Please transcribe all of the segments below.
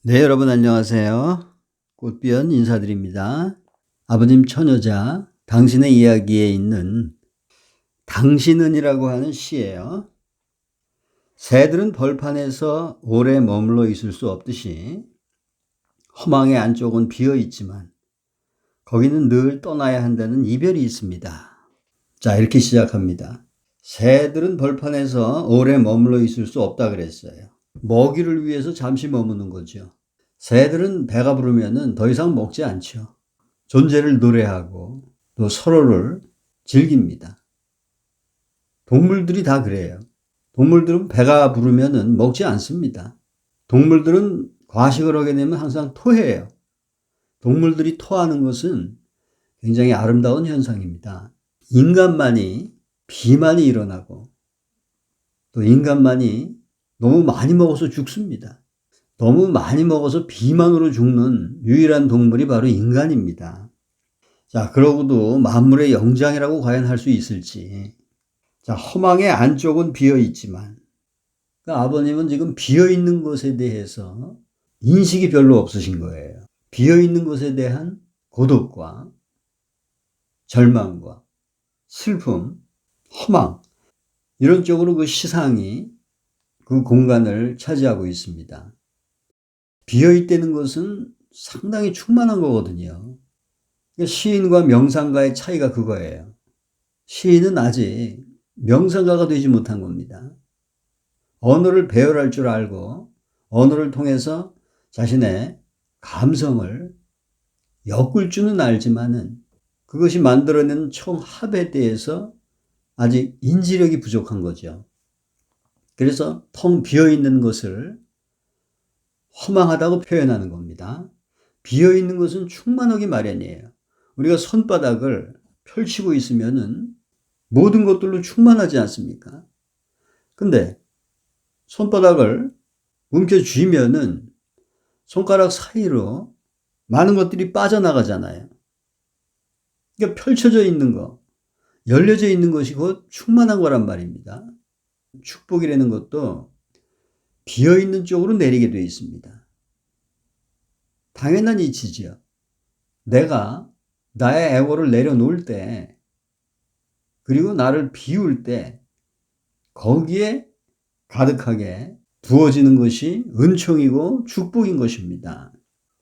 네, 여러분 안녕하세요. 꽃비연 인사드립니다. 아버님 처녀자 당신의 이야기에 있는 당신은이라고 하는 시예요. 새들은 벌판에서 오래 머물러 있을 수 없듯이 허망의 안쪽은 비어 있지만 거기는 늘 떠나야 한다는 이별이 있습니다. 자, 이렇게 시작합니다. 새들은 벌판에서 오래 머물러 있을 수 없다 그랬어요. 먹이를 위해서 잠시 머무는 거죠. 새들은 배가 부르면 더 이상 먹지 않죠. 존재를 노래하고 또 서로를 즐깁니다. 동물들이 다 그래요. 동물들은 배가 부르면 먹지 않습니다. 동물들은 과식을 하게 되면 항상 토해요. 동물들이 토하는 것은 굉장히 아름다운 현상입니다. 인간만이 비만이 일어나고 또 인간만이 너무 많이 먹어서 죽습니다. 너무 많이 먹어서 비만으로 죽는 유일한 동물이 바로 인간입니다. 자, 그러고도 만물의 영장이라고 과연 할 수 있을지. 자, 허망의 안쪽은 비어 있지만, 그러니까 아버님은 지금 비어 있는 것에 대해서 인식이 별로 없으신 거예요. 비어 있는 것에 대한 고독과 절망과 슬픔, 허망, 이런 쪽으로 그 시상이 그 공간을 차지하고 있습니다. 비어 있다는 것은 상당히 충만한 거거든요. 시인과 명상가의 차이가 그거예요. 시인은 아직 명상가가 되지 못한 겁니다. 언어를 배열할 줄 알고 언어를 통해서 자신의 감성을 엮을 줄은 알지만은 그것이 만들어낸 총합에 대해서 아직 인지력이 부족한 거죠. 그래서 텅 비어 있는 것을 허망하다고 표현하는 겁니다. 비어 있는 것은 충만하기 마련이에요. 우리가 손바닥을 펼치고 있으면은 모든 것들로 충만하지 않습니까? 근데 손바닥을 움켜쥐면은 손가락 사이로 많은 것들이 빠져나가잖아요. 그러니까 펼쳐져 있는 거, 열려져 있는 것이 곧 충만한 거란 말입니다. 축복이라는 것도 비어 있는 쪽으로 내리게 되어 있습니다. 당연한 이치지요. 내가 나의 에고를 내려놓을 때, 그리고 나를 비울 때 거기에 가득하게 부어지는 것이 은총이고 축복인 것입니다.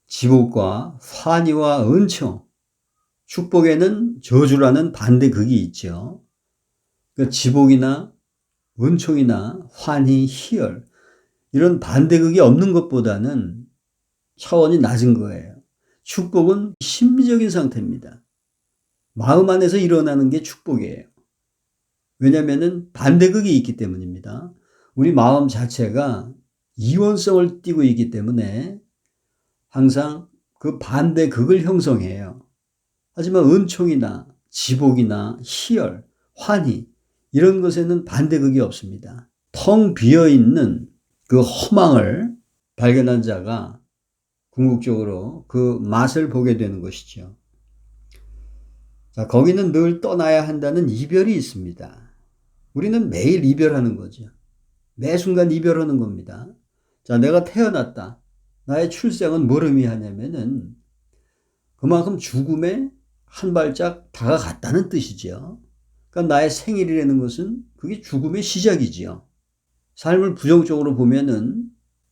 지복과 환희와 은총, 축복에는 저주라는 반대극이 있죠. 그러니까 지복이나 은총이나 환희, 희열, 이런 반대극이 없는 것보다는 차원이 낮은 거예요. 축복은 심리적인 상태입니다. 마음 안에서 일어나는 게 축복이에요. 왜냐하면 반대극이 있기 때문입니다. 우리 마음 자체가 이원성을 띠고 있기 때문에 항상 그 반대극을 형성해요. 하지만 은총이나 지복이나 희열, 환희, 이런 것에는 반대극이 없습니다. 텅 비어있는 그 허망을 발견한 자가 궁극적으로 그 맛을 보게 되는 것이죠. 자, 거기는 늘 떠나야 한다는 이별이 있습니다. 우리는 매일 이별하는 거죠. 매 순간 이별하는 겁니다. 자, 내가 태어났다. 나의 출생은 뭘 의미하냐면은 그만큼 죽음에 한 발짝 다가갔다는 뜻이죠. 그러니까 나의 생일이라는 것은 그게 죽음의 시작이지요. 삶을 부정적으로 보면은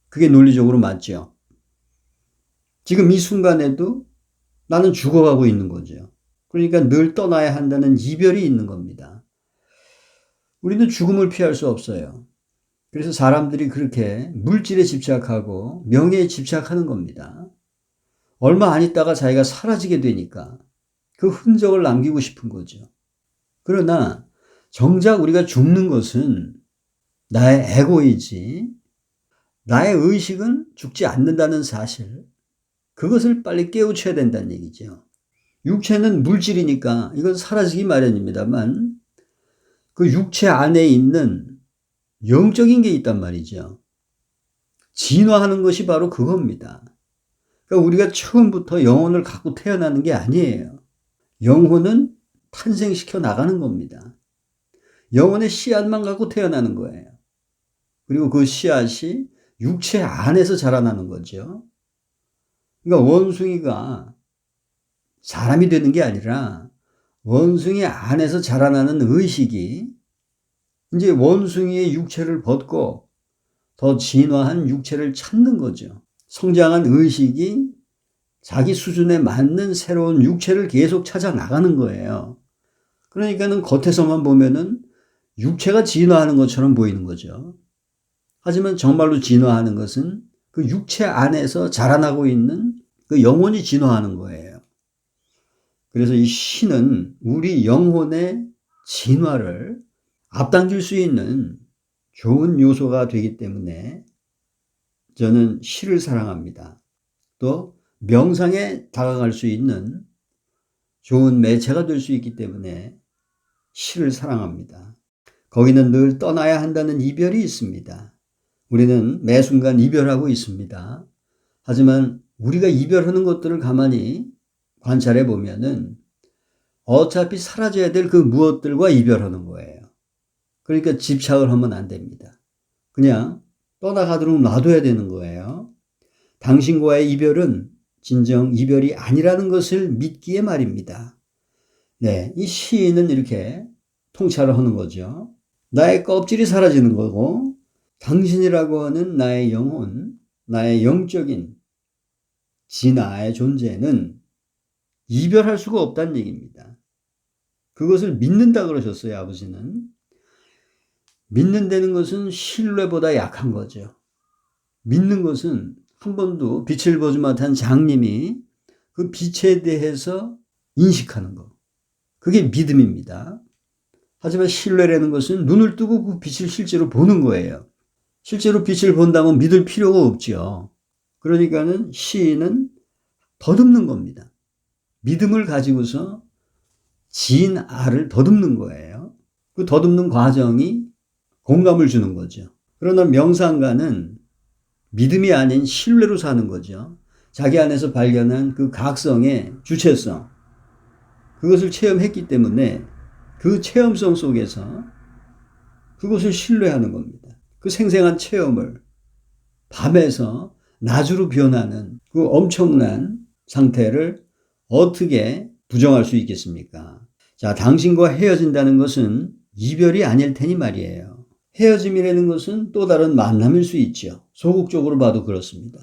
그게 논리적으로 맞죠. 지금 이 순간에도 나는 죽어가고 있는 거죠. 그러니까 늘 떠나야 한다는 이별이 있는 겁니다. 우리는 죽음을 피할 수 없어요. 그래서 사람들이 그렇게 물질에 집착하고 명예에 집착하는 겁니다. 얼마 안 있다가 자기가 사라지게 되니까 그 흔적을 남기고 싶은 거죠. 그러나 정작 우리가 죽는 것은 나의 에고이지, 나의 의식은 죽지 않는다는 사실, 그것을 빨리 깨우쳐야 된다는 얘기죠. 육체는 물질이니까 이건 사라지기 마련입니다만 그 육체 안에 있는 영적인 게 있단 말이죠. 진화하는 것이 바로 그겁니다. 그러니까 우리가 처음부터 영혼을 갖고 태어나는 게 아니에요. 영혼은 탄생시켜 나가는 겁니다. 영혼의 씨앗만 갖고 태어나는 거예요. 그리고 그 씨앗이 육체 안에서 자라나는 거죠. 그러니까 원숭이가 사람이 되는 게 아니라 원숭이 안에서 자라나는 의식이 이제 원숭이의 육체를 벗고 더 진화한 육체를 찾는 거죠. 성장한 의식이 자기 수준에 맞는 새로운 육체를 계속 찾아 나가는 거예요. 그러니까는 겉에서만 보면은 육체가 진화하는 것처럼 보이는 거죠. 하지만 정말로 진화하는 것은 그 육체 안에서 자라나고 있는 그 영혼이 진화하는 거예요. 그래서 이 시는 우리 영혼의 진화를 앞당길 수 있는 좋은 요소가 되기 때문에 저는 시를 사랑합니다. 또 명상에 다가갈 수 있는 좋은 매체가 될 수 있기 때문에 시를 사랑합니다. 거기는 늘 떠나야 한다는 이별이 있습니다. 우리는 매 순간 이별하고 있습니다. 하지만 우리가 이별하는 것들을 가만히 관찰해 보면은 어차피 사라져야 될 그 무엇들과 이별하는 거예요. 그러니까 집착을 하면 안 됩니다. 그냥 떠나가도록 놔둬야 되는 거예요. 당신과의 이별은 진정 이별이 아니라는 것을 믿기에 말입니다. 네, 이 시인은 이렇게 통찰을 하는 거죠. 나의 껍질이 사라지는 거고 당신이라고 하는 나의 영혼, 나의 영적인 진화의 존재는 이별할 수가 없다는 얘기입니다. 그것을 믿는다 그러셨어요, 아버지는. 믿는다는 것은 신뢰보다 약한 거죠. 믿는 것은 한 번도 빛을 보지 못한 장님이 그 빛에 대해서 인식하는 것. 그게 믿음입니다. 하지만 신뢰라는 것은 눈을 뜨고 그 빛을 실제로 보는 거예요. 실제로 빛을 본다면 믿을 필요가 없죠. 그러니까는 시인은 더듬는 겁니다. 믿음을 가지고서 진 알을 더듬는 거예요. 그 더듬는 과정이 공감을 주는 거죠. 그러나 명상가는 믿음이 아닌 신뢰로 사는 거죠. 자기 안에서 발견한 그 각성의 주체성, 그것을 체험했기 때문에 그 체험성 속에서 그것을 신뢰하는 겁니다. 그 생생한 체험을 밤에서 낮으로 변하는 그 엄청난 상태를 어떻게 부정할 수 있겠습니까? 자, 당신과 헤어진다는 것은 이별이 아닐 테니 말이에요. 헤어짐이라는 것은 또 다른 만남일 수 있죠. 소극적으로 봐도 그렇습니다.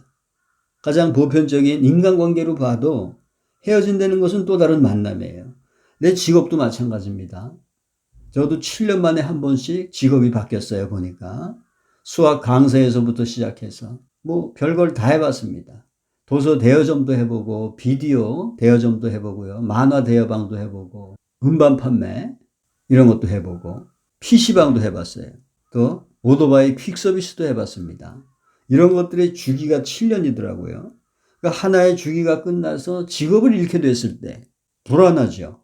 가장 보편적인 인간관계로 봐도 헤어진다는 것은 또 다른 만남이에요. 내 직업도 마찬가지입니다. 저도 7년 만에 한 번씩 직업이 바뀌었어요, 보니까. 수학 강사에서부터 시작해서 뭐 별걸 다 해봤습니다. 도서 대여점도 해보고 비디오 대여점도 해보고요. 만화 대여방도 해보고 음반 판매 이런 것도 해보고 PC방도 해봤어요. 또 오토바이 퀵서비스도 해봤습니다. 이런 것들의 주기가 7년이더라고요. 그러니까 하나의 주기가 끝나서 직업을 잃게 됐을 때 불안하죠.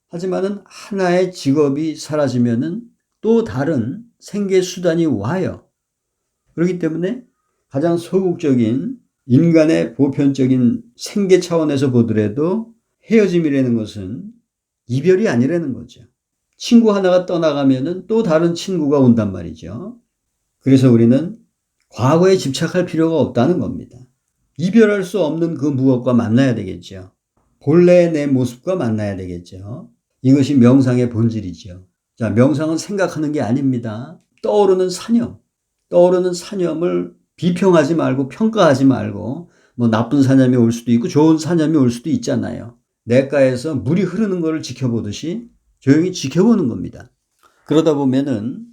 하지만은 하나의 직업이 사라지면은 또 다른 생계 수단이 와요. 그렇기 때문에 가장 소극적인 인간의 보편적인 생계 차원에서 보더라도 헤어짐이라는 것은 이별이 아니라는 거죠. 친구 하나가 떠나가면은 또 다른 친구가 온단 말이죠. 그래서 우리는 과거에 집착할 필요가 없다는 겁니다. 이별할 수 없는 그 무엇과 만나야 되겠죠. 본래의 내 모습과 만나야 되겠죠. 이것이 명상의 본질이죠. 자, 명상은 생각하는 게 아닙니다. 떠오르는 사념을 비평하지 말고 평가하지 말고 뭐 나쁜 사념이 올 수도 있고 좋은 사념이 올 수도 있잖아요. 냇가에서 물이 흐르는 것을 지켜보듯이 조용히 지켜보는 겁니다. 그러다 보면은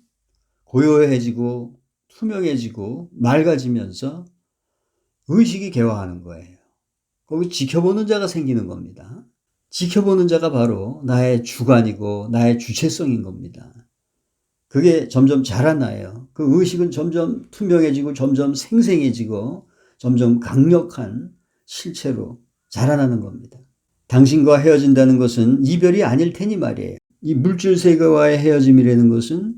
고요해지고 투명해지고 맑아지면서 의식이 개화하는 거예요. 거기 지켜보는 자가 생기는 겁니다. 지켜보는 자가 바로 나의 주관이고 나의 주체성인 겁니다. 그게 점점 자라나요. 그 의식은 점점 투명해지고 점점 생생해지고 점점 강력한 실체로 자라나는 겁니다. 당신과 헤어진다는 것은 이별이 아닐 테니 말이에요. 이 물질 세계와의 헤어짐이라는 것은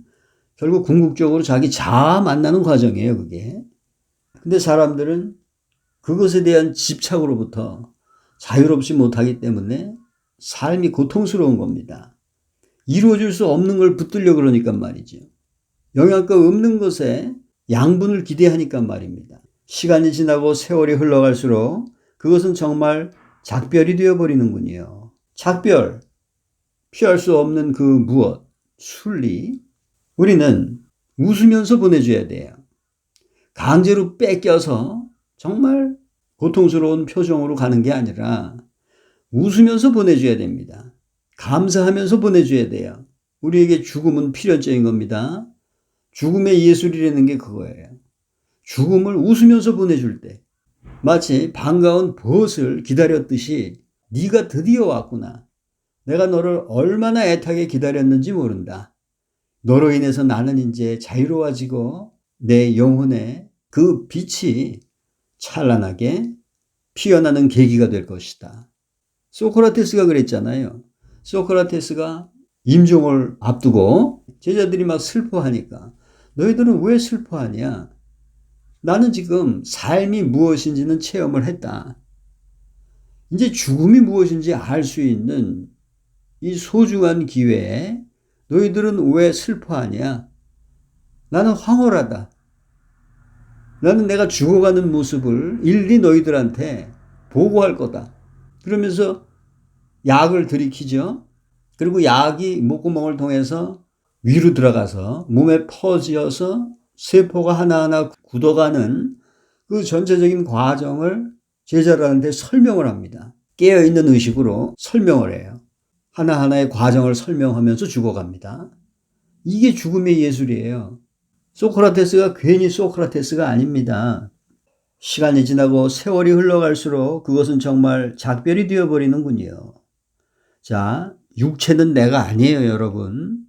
결국 궁극적으로 자기 자아 만나는 과정이에요, 그게. 근데 사람들은 그것에 대한 집착으로부터 자유롭지 못하기 때문에 삶이 고통스러운 겁니다. 이루어질 수 없는 걸 붙들려 그러니까 말이죠. 영양가 없는 것에 양분을 기대하니까 말입니다. 시간이 지나고 세월이 흘러갈수록 그것은 정말 작별이 되어버리는군요. 작별, 피할 수 없는 그 무엇, 순리, 우리는 웃으면서 보내줘야 돼요. 강제로 뺏겨서 정말 고통스러운 표정으로 가는 게 아니라 웃으면서 보내줘야 됩니다. 감사하면서 보내줘야 돼요. 우리에게 죽음은 필연적인 겁니다. 죽음의 예술이라는 게 그거예요. 죽음을 웃으면서 보내줄 때 마치 반가운 벗을 기다렸듯이 네가 드디어 왔구나. 내가 너를 얼마나 애타게 기다렸는지 모른다. 너로 인해서 나는 이제 자유로워지고 내 영혼에 그 빛이 찬란하게 피어나는 계기가 될 것이다. 소크라테스가 그랬잖아요. 소크라테스가 임종을 앞두고 제자들이 막 슬퍼하니까 너희들은 왜 슬퍼하냐? 나는 지금 삶이 무엇인지는 체험을 했다. 이제 죽음이 무엇인지 알 수 있는 이 소중한 기회에 너희들은 왜 슬퍼하냐? 나는 황홀하다. 나는 내가 죽어가는 모습을 일일이 너희들한테 보고할 거다. 그러면서 약을 들이키죠. 그리고 약이 목구멍을 통해서 위로 들어가서 몸에 퍼지어서 세포가 하나하나 굳어가는 그 전체적인 과정을 제자들한테 설명을 합니다. 깨어있는 의식으로 설명을 해요. 하나하나의 과정을 설명하면서 죽어갑니다. 이게 죽음의 예술이에요. 소크라테스가 괜히 소크라테스가 아닙니다. 시간이 지나고 세월이 흘러갈수록 그것은 정말 작별이 되어버리는군요. 자, 육체는 내가 아니에요, 여러분.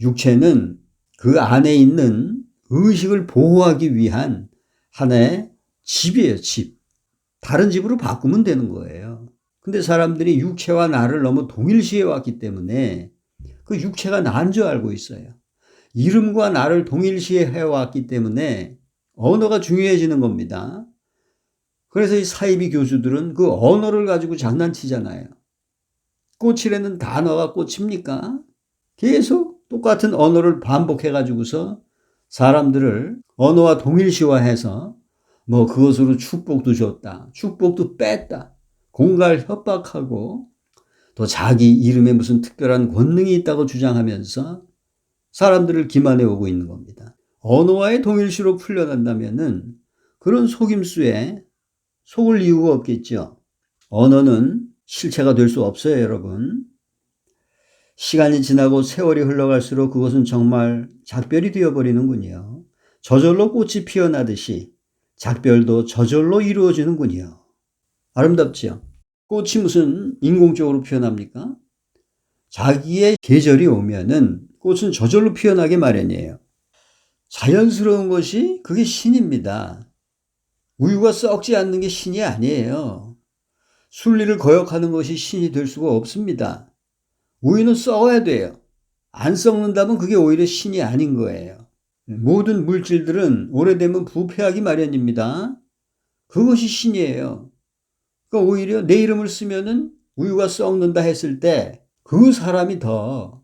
육체는 그 안에 있는 의식을 보호하기 위한 하나의 집이에요, 집. 다른 집으로 바꾸면 되는 거예요. 근데 사람들이 육체와 나를 너무 동일시해 왔기 때문에 그 육체가 나인 줄 알고 있어요. 이름과 나를 동일시해 왔기 때문에 언어가 중요해지는 겁니다. 그래서 이 사이비 교수들은 그 언어를 가지고 장난치잖아요. 꽃이라는 단어가 꽃입니까? 계속 똑같은 언어를 반복해가지고서 사람들을 언어와 동일시화해서 뭐 그것으로 축복도 줬다, 축복도 뺐다, 공갈 협박하고 또 자기 이름에 무슨 특별한 권능이 있다고 주장하면서 사람들을 기만해 오고 있는 겁니다. 언어와의 동일시로 풀려난다면은 그런 속임수에 속을 이유가 없겠죠. 언어는 실체가 될 수 없어요, 여러분. 시간이 지나고 세월이 흘러갈수록 그것은 정말 작별이 되어버리는군요. 저절로 꽃이 피어나듯이 작별도 저절로 이루어지는군요. 아름답죠? 꽃이 무슨 인공적으로 피어납니까? 자기의 계절이 오면은 꽃은 저절로 피어나게 마련이에요. 자연스러운 것이 그게 신입니다. 우유가 썩지 않는 게 신이 아니에요. 순리를 거역하는 것이 신이 될 수가 없습니다. 우유는 썩어야 돼요. 안 썩는다면 그게 오히려 신이 아닌 거예요. 모든 물질들은 오래되면 부패하기 마련입니다. 그것이 신이에요. 그러니까 오히려 내 이름을 쓰면은 우유가 썩는다 했을 때 그 사람이 더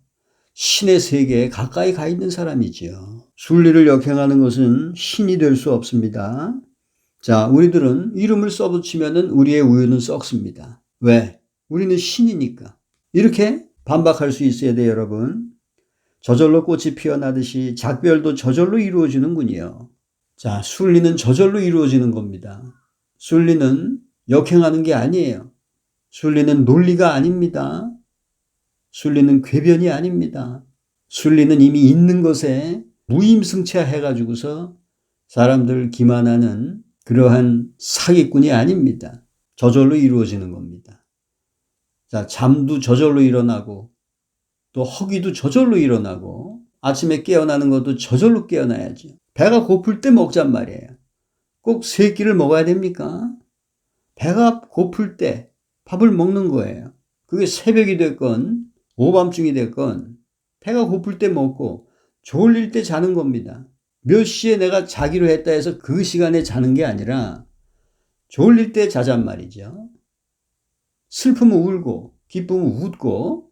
신의 세계에 가까이 가 있는 사람이죠. 순리를 역행하는 것은 신이 될 수 없습니다. 자, 우리들은 이름을 써붙이면은 우리의 우유는 썩습니다. 왜? 우리는 신이니까. 이렇게 반박할 수 있어야 돼요, 여러분. 저절로 꽃이 피어나듯이 작별도 저절로 이루어지는군요. 자, 순리는 저절로 이루어지는 겁니다. 순리는 역행하는 게 아니에요. 순리는 논리가 아닙니다. 순리는 궤변이 아닙니다. 순리는 이미 있는 것에 무임승차해가지고서 사람들 기만하는 그러한 사기꾼이 아닙니다. 저절로 이루어지는 겁니다. 자, 잠도 저절로 일어나고 또 허기도 저절로 일어나고 아침에 깨어나는 것도 저절로 깨어나야죠. 배가 고플 때 먹잔 말이에요. 꼭 3끼를 먹어야 됩니까? 배가 고플 때 밥을 먹는 거예요. 그게 새벽이 됐건 오밤중이 됐건 배가 고플 때 먹고 졸릴 때 자는 겁니다. 몇 시에 내가 자기로 했다 해서 그 시간에 자는 게 아니라 졸릴 때 자잔 말이죠. 슬프면 울고 기쁘면 웃고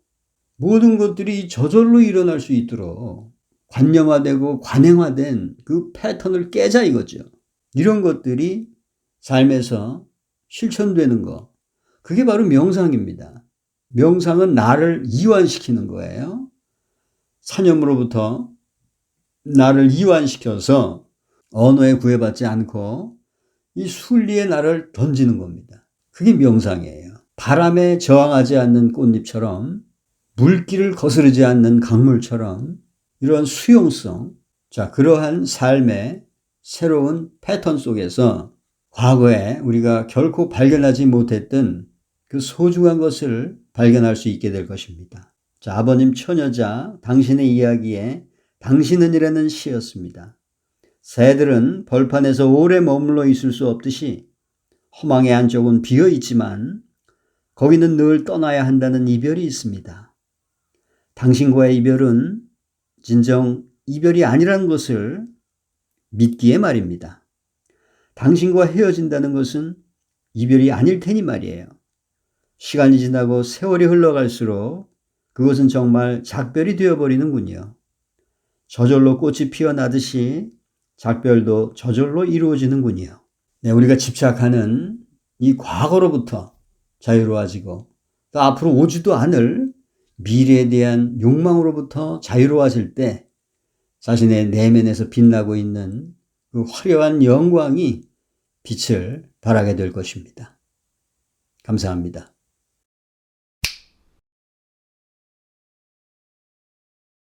모든 것들이 저절로 일어날 수 있도록 관념화되고 관행화된 그 패턴을 깨자 이거죠. 이런 것들이 삶에서 실천되는 거. 그게 바로 명상입니다. 명상은 나를 이완시키는 거예요. 사념으로부터 나를 이완시켜서 언어에 구애받지 않고 이 순리에 나를 던지는 겁니다. 그게 명상이에요. 바람에 저항하지 않는 꽃잎처럼, 물길을 거스르지 않는 강물처럼 이런 수용성, 자, 그러한 삶의 새로운 패턴 속에서 과거에 우리가 결코 발견하지 못했던 그 소중한 것을 발견할 수 있게 될 것입니다. 자, 아버님 처녀자 당신의 이야기에 당신은이라는 시였습니다. 새들은 벌판에서 오래 머물러 있을 수 없듯이 허망의 안쪽은 비어 있지만 거기는 늘 떠나야 한다는 이별이 있습니다. 당신과의 이별은 진정 이별이 아니라는 것을 믿기에 말입니다. 당신과 헤어진다는 것은 이별이 아닐 테니 말이에요. 시간이 지나고 세월이 흘러갈수록 그것은 정말 작별이 되어버리는군요. 저절로 꽃이 피어나듯이 작별도 저절로 이루어지는군요. 네, 우리가 집착하는 이 과거로부터 자유로워지고 또 앞으로 오지도 않을 미래에 대한 욕망으로부터 자유로워질 때 자신의 내면에서 빛나고 있는 그 화려한 영광이 빛을 발하게 될 것입니다. 감사합니다.